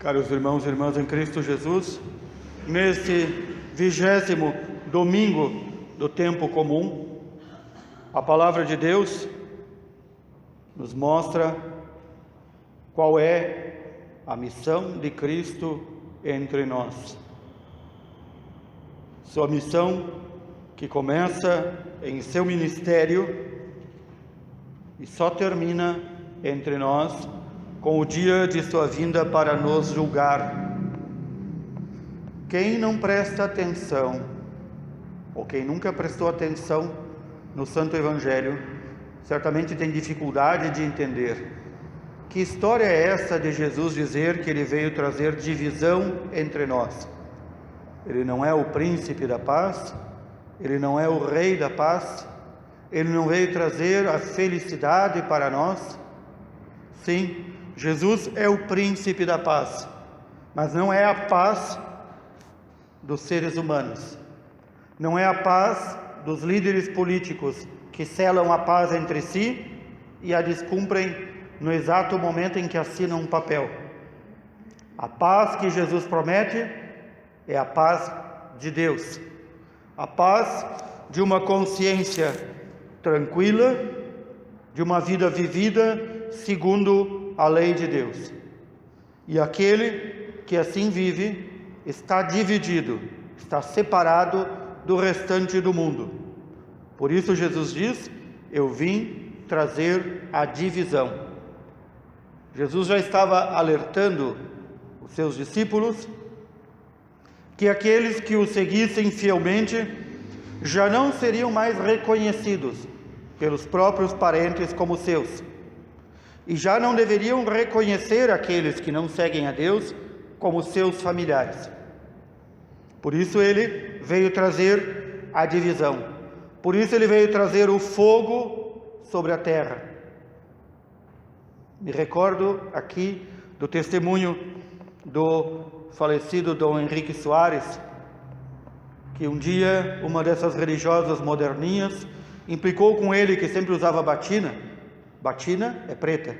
Caros irmãos e irmãs em Cristo Jesus, neste 20º domingo do tempo comum, a palavra de Deus nos mostra qual é a missão de Cristo entre nós. Sua missão que começa em seu ministério e só termina entre nós com o dia de sua vinda para nos julgar. Quem não presta atenção, ou quem nunca prestou atenção no Santo Evangelho, certamente tem dificuldade de entender que história é essa de Jesus dizer que ele veio trazer divisão entre nós. Ele não é o príncipe da paz, ele não é o rei da paz, ele não veio trazer a felicidade para nós. Sim, Jesus é o príncipe da paz, mas não é a paz dos seres humanos, não é a paz dos líderes políticos que selam a paz entre si e a descumprem no exato momento em que assinam um papel. A paz que Jesus promete é a paz de Deus, a paz de uma consciência tranquila, de uma vida vivida segundo a lei de Deus. E aquele que assim vive está dividido, está separado do restante do mundo. Por isso Jesus diz: eu vim trazer a divisão. Jesus já estava alertando os seus discípulos que aqueles que o seguissem fielmente já não seriam mais reconhecidos pelos próprios parentes como seus, e já não deveriam reconhecer aqueles que não seguem a Deus como seus familiares. Por isso ele veio trazer a divisão, por isso ele veio trazer o fogo sobre a terra. Me recordo aqui do testemunho do falecido Dom Henrique Soares, que um dia uma dessas religiosas moderninhas implicou com ele, que sempre usava batina é preta,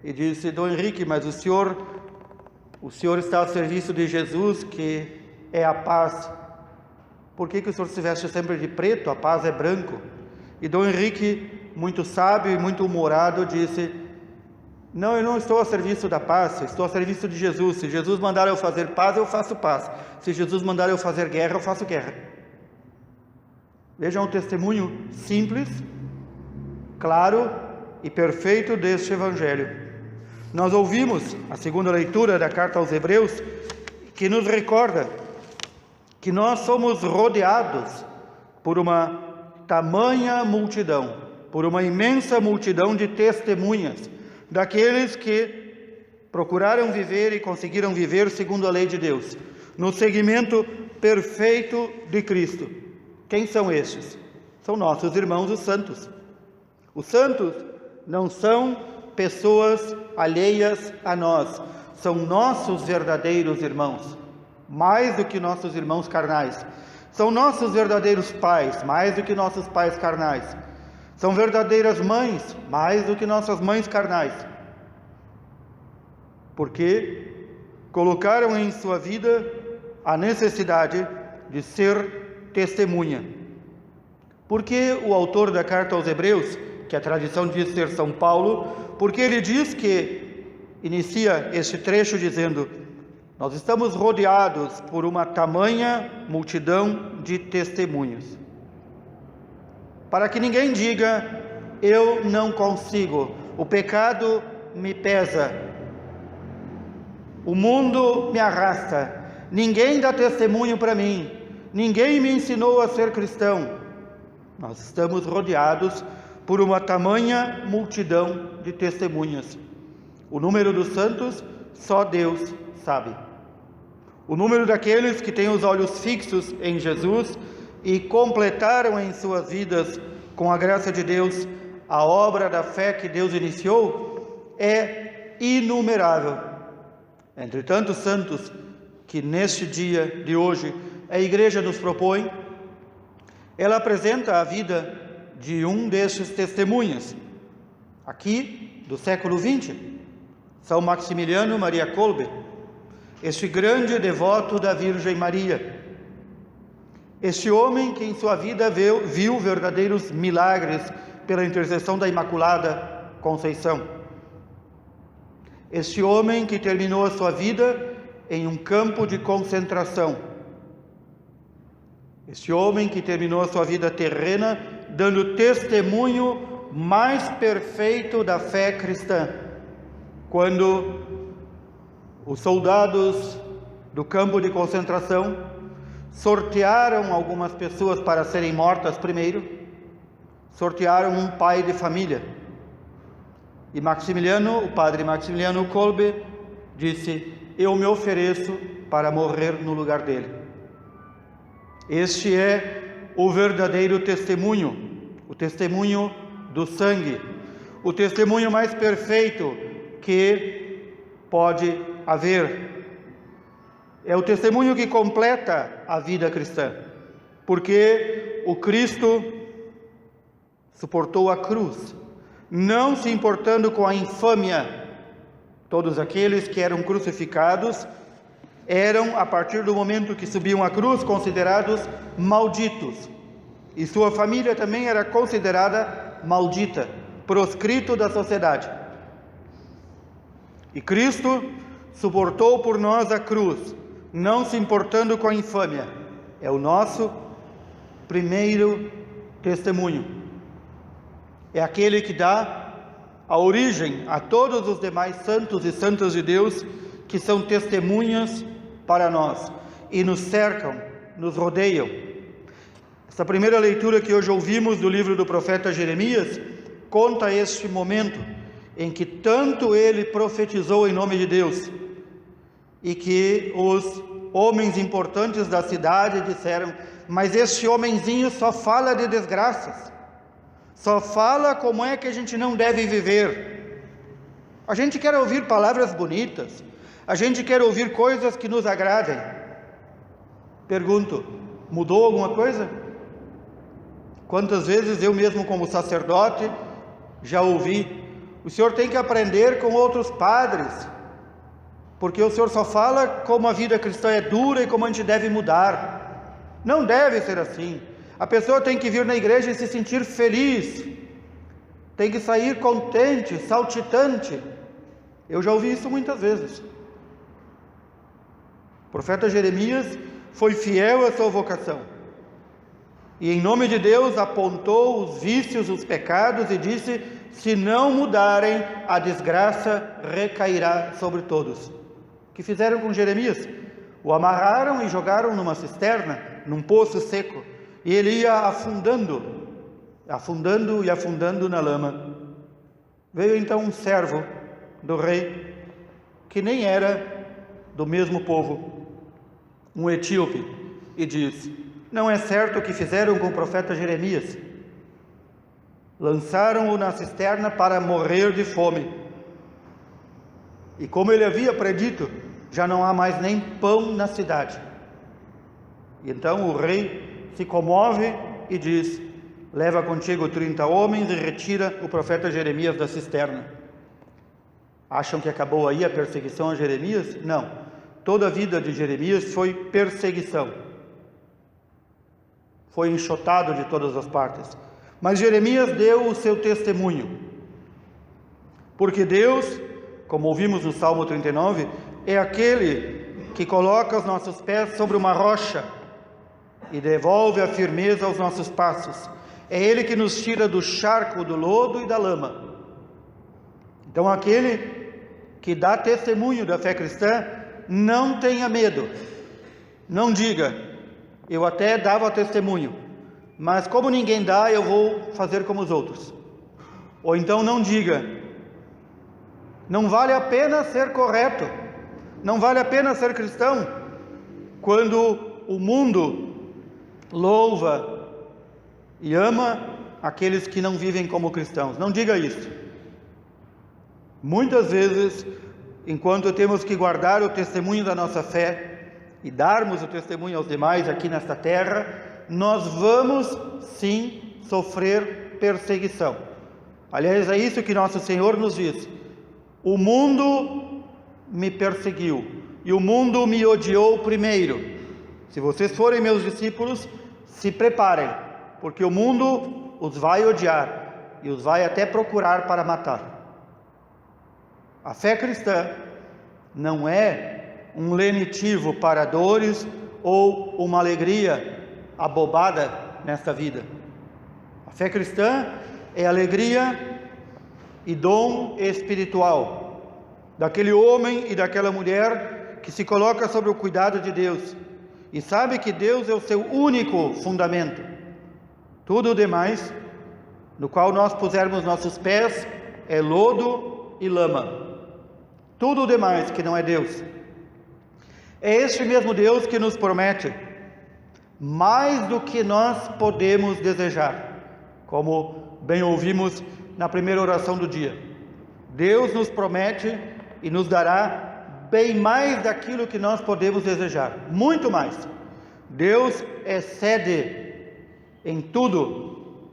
e disse: Dom Henrique, mas o senhor está ao serviço de Jesus, que é a paz, por que o senhor se veste sempre de preto? A paz é branco. E Dom Henrique, muito sábio e muito humorado, disse: não, eu não estou a serviço da paz, eu estou a serviço de Jesus. Se Jesus mandar eu fazer paz, eu faço paz. Se Jesus mandar eu fazer guerra, eu faço guerra. Vejam o testemunho simples, claro e perfeito deste Evangelho. Nós ouvimos a segunda leitura da carta aos Hebreus, que nos recorda que nós somos rodeados por uma tamanha multidão, por uma imensa multidão de testemunhas, daqueles que procuraram viver e conseguiram viver segundo a lei de Deus, no seguimento perfeito de Cristo. Quem são estes? São nossos irmãos os santos. Os santos não são pessoas alheias a nós, são nossos verdadeiros irmãos, mais do que nossos irmãos carnais. São nossos verdadeiros pais, mais do que nossos pais carnais. São verdadeiras mães, mais do que nossas mães carnais. Porque colocaram em sua vida a necessidade de ser testemunha. Porque o autor da carta aos Hebreus, que a tradição diz ser São Paulo, porque ele diz que inicia este trecho dizendo: nós estamos rodeados por uma tamanha multidão de testemunhas. Para que ninguém diga: eu não consigo, o pecado me pesa, o mundo me arrasta, ninguém dá testemunho para mim, ninguém me ensinou a ser cristão. Nós estamos rodeados por uma tamanha multidão de testemunhas. O número dos santos, só Deus sabe. O número daqueles que têm os olhos fixos em Jesus e completaram em suas vidas, com a graça de Deus, a obra da fé que Deus iniciou, é inumerável. Entre tantos santos que neste dia de hoje a Igreja nos propõe, ela apresenta a vida de um destes testemunhas, aqui do século XX, São Maximiliano Maria Kolbe, este grande devoto da Virgem Maria, este homem que em sua vida viu verdadeiros milagres pela intercessão da Imaculada Conceição, este homem que terminou a sua vida em um campo de concentração, este homem que terminou a sua vida terrena dando testemunho mais perfeito da fé cristã, quando os soldados do campo de concentração sortearam algumas pessoas para serem mortas primeiro, sortearam um pai de família. E o padre Maximiliano Kolbe, disse: eu me ofereço para morrer no lugar dele. Este é o verdadeiro testemunho, o testemunho do sangue, o testemunho mais perfeito que pode haver. É o testemunho que completa a vida cristã, porque o Cristo suportou a cruz, não se importando com a infâmia. Todos aqueles que eram crucificados eram, a partir do momento que subiam à cruz, considerados malditos, e sua família também era considerada maldita, proscrito da sociedade. E Cristo suportou por nós a cruz, não se importando com a infâmia. É o nosso primeiro testemunho. É aquele que dá a origem a todos os demais santos e santas de Deus que são testemunhas para nós e nos cercam, nos rodeiam. Essa primeira leitura que hoje ouvimos do livro do profeta Jeremias conta este momento em que tanto ele profetizou em nome de Deus, e que os homens importantes da cidade disseram: mas este homenzinho só fala de desgraças, só fala como é que a gente não deve viver. A gente quer ouvir palavras bonitas, a gente quer ouvir coisas que nos agradem. Pergunto, mudou alguma coisa? Quantas vezes eu mesmo, como sacerdote, já ouvi: o senhor tem que aprender com outros padres, porque o senhor só fala como a vida cristã é dura e como a gente deve mudar. Não deve ser assim. A pessoa tem que vir na igreja e se sentir feliz, tem que sair contente, saltitante. Eu já ouvi isso muitas vezes. O profeta Jeremias foi fiel à sua vocação, e em nome de Deus apontou os vícios, os pecados, e disse: se não mudarem, a desgraça recairá sobre todos. O que fizeram com Jeremias? O amarraram e jogaram numa cisterna, num poço seco, e ele ia afundando e afundando na lama. Veio então um servo do rei, que nem era do mesmo povo, um etíope, e diz: não é certo o que fizeram com o profeta Jeremias. Lançaram-o na cisterna para morrer de fome. E como ele havia predito, já não há mais nem pão na cidade. E então o rei se comove e diz: leva contigo 30 homens e retira o profeta Jeremias da cisterna. Acham que acabou aí a perseguição a Jeremias? Não. Toda a vida de Jeremias foi perseguição. Foi enxotado de todas as partes. Mas Jeremias deu o seu testemunho. Porque Deus, como ouvimos no Salmo 39, é aquele que coloca os nossos pés sobre uma rocha e devolve a firmeza aos nossos passos. É Ele que nos tira do charco, do lodo e da lama. Então aquele que dá testemunho da fé cristã, não tenha medo. Não diga: eu até dava testemunho, mas como ninguém dá, eu vou fazer como os outros. Ou então não diga: não vale a pena ser correto, não vale a pena ser cristão, quando o mundo louva e ama aqueles que não vivem como cristãos. Não diga isso. Muitas vezes, enquanto temos que guardar o testemunho da nossa fé e darmos o testemunho aos demais aqui nesta terra, nós vamos sim sofrer perseguição. Aliás, é isso que nosso Senhor nos diz: o mundo me perseguiu, e o mundo me odiou primeiro. Se vocês forem meus discípulos, se preparem, porque o mundo os vai odiar e os vai até procurar para matar. A fé cristã não é um lenitivo para dores ou uma alegria abobada nesta vida. A fé cristã é alegria e dom espiritual daquele homem e daquela mulher que se coloca sob o cuidado de Deus e sabe que Deus é o seu único fundamento. Tudo o demais, no qual nós pusermos nossos pés, é lodo e lama. Tudo o demais que não é Deus. É este mesmo Deus que nos promete mais do que nós podemos desejar, como bem ouvimos na primeira oração do dia. Deus nos promete e nos dará bem mais daquilo que nós podemos desejar, muito mais. Deus excede em tudo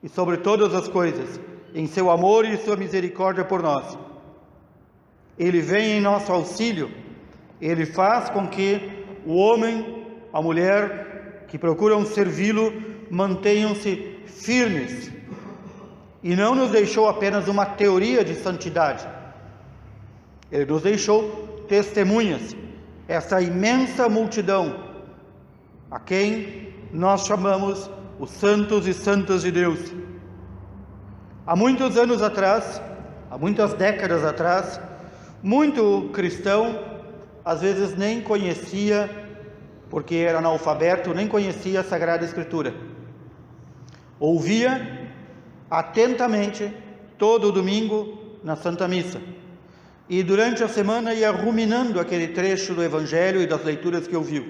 e sobre todas as coisas, em seu amor e sua misericórdia por nós. Ele vem em nosso auxílio, ele faz com que o homem, a mulher que procuram servi-lo, mantenham-se firmes, e não nos deixou apenas uma teoria de santidade, ele nos deixou testemunhas, essa imensa multidão, a quem nós chamamos os santos e santas de Deus. Há muitos anos atrás, há muitas décadas atrás, muito cristão, às vezes nem conhecia, porque era analfabeto, nem conhecia a Sagrada Escritura. Ouvia atentamente todo domingo na Santa Missa. E durante a semana ia ruminando aquele trecho do Evangelho e das leituras que ouviu.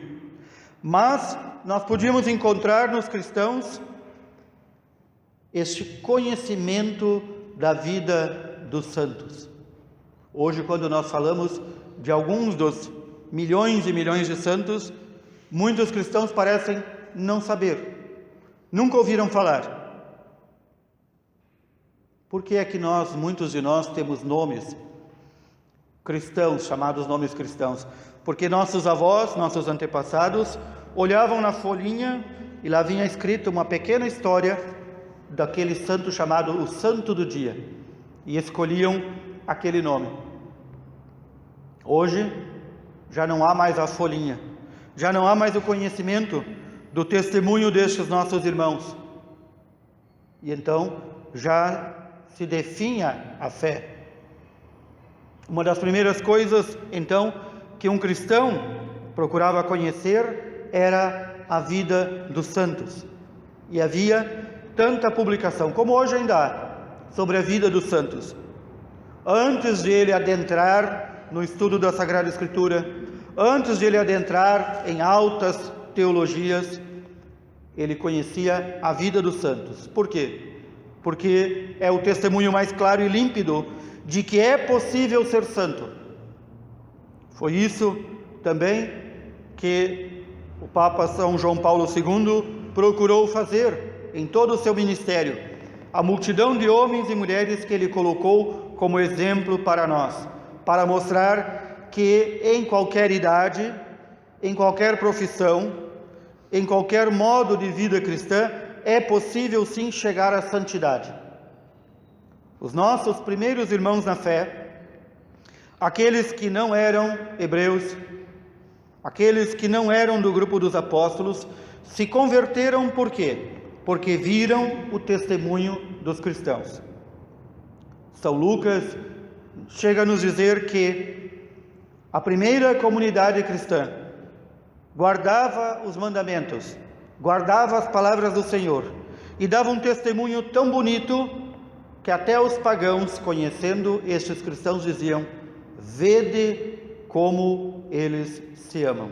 Mas nós podíamos encontrar nos cristãos este conhecimento da vida dos santos. Hoje, quando nós falamos de alguns dos milhões e milhões de santos, muitos cristãos parecem não saber, nunca ouviram falar. Por que é que muitos de nós temos nomes cristãos, chamados nomes cristãos? Porque nossos avós, nossos antepassados, olhavam na folhinha e lá vinha escrito uma pequena história daquele santo chamado o Santo do Dia, e escolhiam aquele nome. Hoje já não há mais a folhinha, já não há mais o conhecimento do testemunho destes nossos irmãos, e então já se definha a fé. Uma das primeiras coisas, então, que um cristão procurava conhecer era a vida dos santos. E havia tanta publicação, como hoje ainda há, sobre a vida dos santos. Antes de ele adentrar no estudo da Sagrada Escritura, antes de ele adentrar em altas teologias, ele conhecia a vida dos santos. Por quê? Porque é o testemunho mais claro e límpido de que é possível ser santo. Foi isso também que o Papa São João Paulo II procurou fazer em todo o seu ministério. A multidão de homens e mulheres que ele colocou como exemplo para nós, para mostrar que em qualquer idade, em qualquer profissão, em qualquer modo de vida cristã, é possível sim chegar à santidade. Os nossos primeiros irmãos na fé, aqueles que não eram hebreus, aqueles que não eram do grupo dos apóstolos, se converteram por quê? Porque viram o testemunho dos cristãos. São Lucas chega a nos dizer que a primeira comunidade cristã guardava os mandamentos, guardava as palavras do Senhor e dava um testemunho tão bonito que até os pagãos, conhecendo estes cristãos, diziam: vede como eles se amam.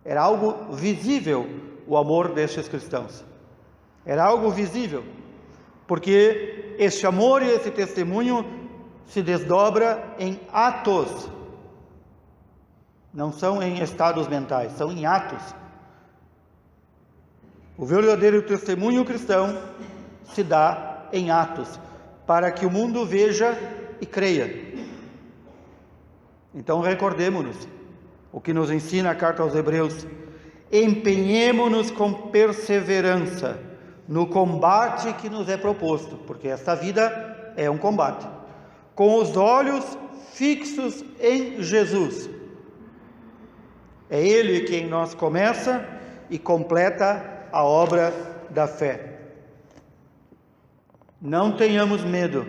Era algo visível o amor destes cristãos. Era algo visível, porque este amor e esse testemunho se desdobra em atos. Não são em estados mentais, são em atos. O verdadeiro testemunho cristão se dá em atos, para que o mundo veja e creia. Então recordemo-nos o que nos ensina a carta aos Hebreus: empenhemo-nos com perseverança no combate que nos é proposto, porque esta vida é um combate, com os olhos fixos em Jesus. É Ele que em nós começa e completa a obra da fé. Não tenhamos medo,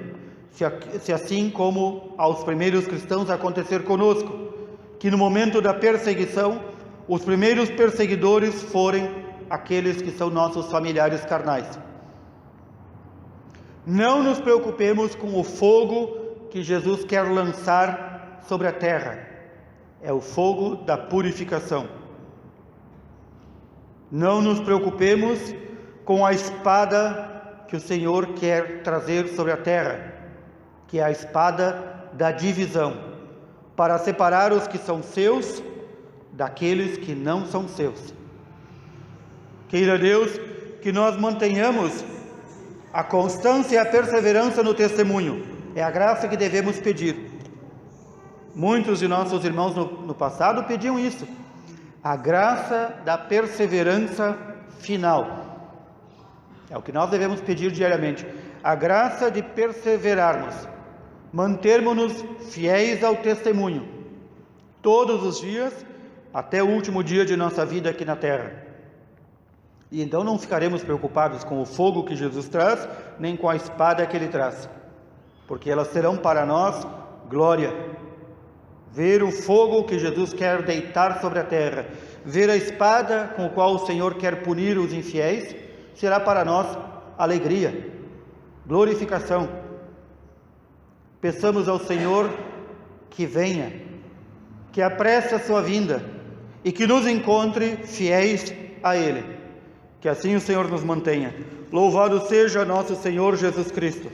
se assim como aos primeiros cristãos acontecer conosco, que no momento da perseguição, os primeiros perseguidores forem aqueles que são nossos familiares carnais. Não nos preocupemos com o fogo que Jesus quer lançar sobre a terra. É o fogo da purificação. Não nos preocupemos com a espada que o Senhor quer trazer sobre a terra, que é a espada da divisão, para separar os que são seus daqueles que não são seus. Queira Deus que nós mantenhamos a constância e a perseverança no testemunho. É a graça que devemos pedir. Muitos de nossos irmãos no passado pediam isso, a graça da perseverança final. É o que nós devemos pedir diariamente, a graça de perseverarmos, mantermos-nos fiéis ao testemunho, todos os dias, até o último dia de nossa vida aqui na terra. E então não ficaremos preocupados com o fogo que Jesus traz, nem com a espada que Ele traz, porque elas serão para nós glória. Ver o fogo que Jesus quer deitar sobre a terra, ver a espada com a qual o Senhor quer punir os infiéis, será para nós alegria, glorificação. Peçamos ao Senhor que venha, que apresse a sua vinda e que nos encontre fiéis a Ele. Que assim o Senhor nos mantenha. Louvado seja nosso Senhor Jesus Cristo.